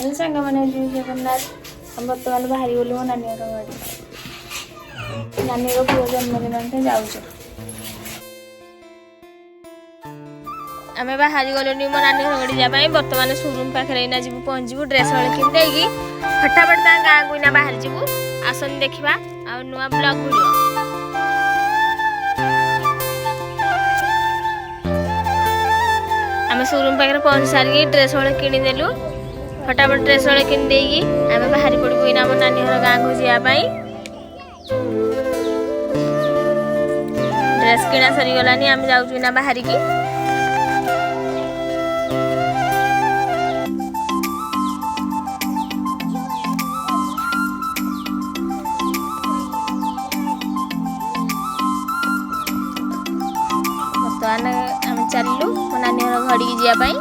सांग मैंने जगन्नाथ हम बर्तमान बाहरी गलु मो नानी गाड़ी नानी पुओ जन्मदिन जाऊँ आम बाहरी गलु मो नानी गाड़ी जावाई बर्तमान शोरूम पाखे जी पहुँचू ड्रेस हल किन फटाफट गाँ को इना बाहर जीवु आसन देखा आ नुआ ब्लॉग वीडियो आम शोरूम पाखे पहुँच सारिक ड्रेस हल किदेलु फटाफट ड्रेस हल किन आम बाहरी पड़ू इना आम नानी गाँ को जावाई ड्रेस किना सरीगलानी आम जाऊँ इना बाहरी की बर्तमान आम चलू मो नानी घड़ी की जावाई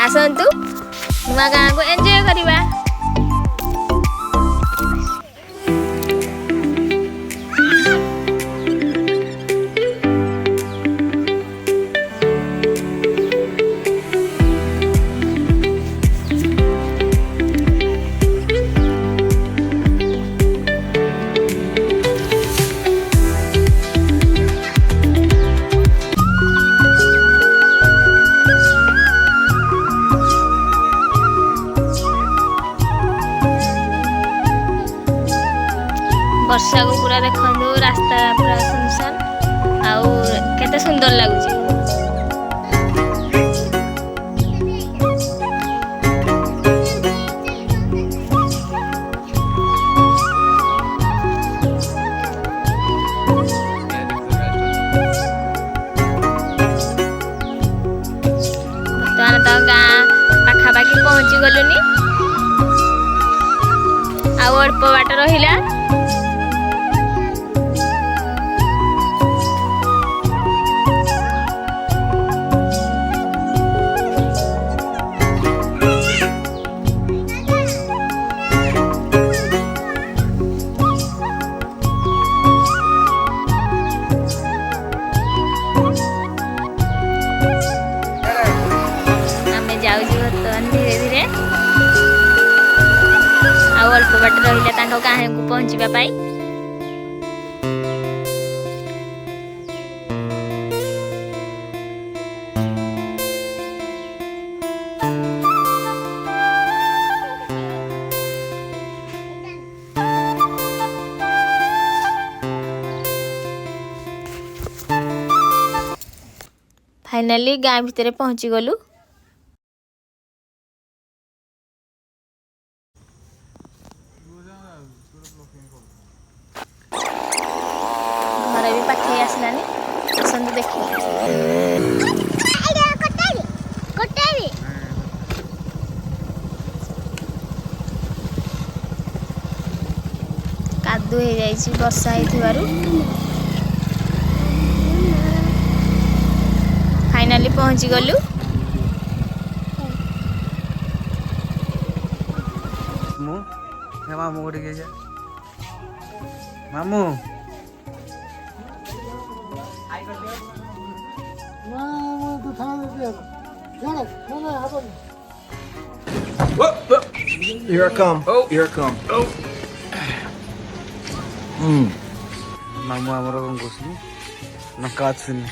आसतु नुआ गाँ को एंजॉय करवा वर्षा को पूरा देखो रास्ता पूरा सुनसान आउ केते सुंदर लगुच बर्तमान तो गाँ पाखापाखि पहुँची गलुनी आउ अल्प बाट रहिला धीरे धीरे अल्प बाट रहा गाँ को पहुँचापी फाइनाली गाँ भितर पहुँची गलु घर भी पाखे आसलानी आसतु देख कादू हो जाइए वर्षा हो फाइनाली पहुँची गलु मामू मामू Here I come. Oh, here I come. Oh. मामू आमर कौन कसली ना काचनी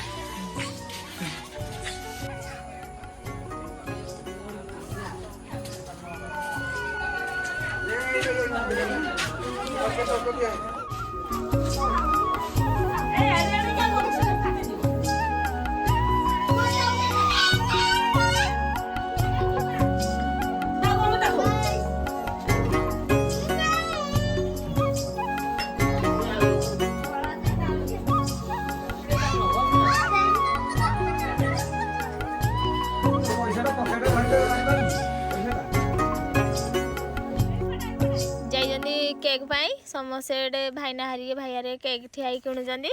केक पाई समस्ते भाईना हारिके भाई केक ठिया किणुचंदी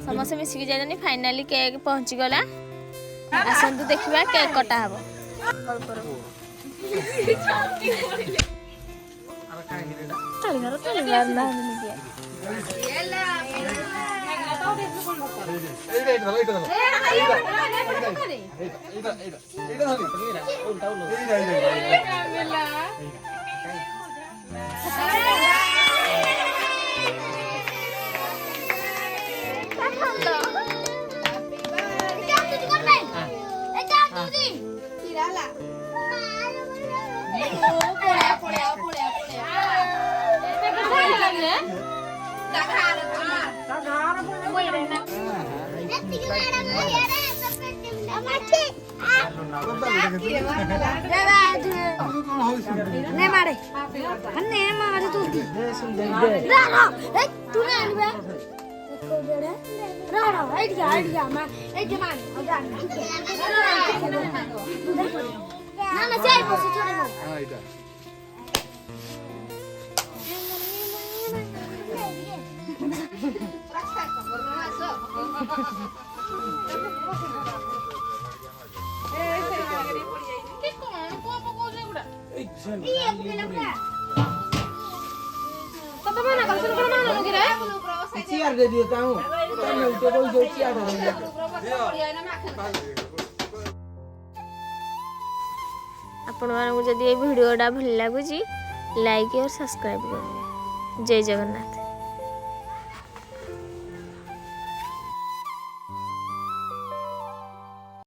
समस्ते मिसिक जाइए फाइनाली केक पहुँची गला आसतु देखा केक कटा हम Ne mare. Ne mare tu. Ra. Tu ne anbe. Ra. Idea ma. Jemand. Na sai posso chore no. Ciar deh dia tahu. Tahu itu kalau jauh ciar dah dia. आपण मानक जदि ये वीडियोटा भल लगुच लाइक और subscribe करेंगे। जय जगन्नाथ।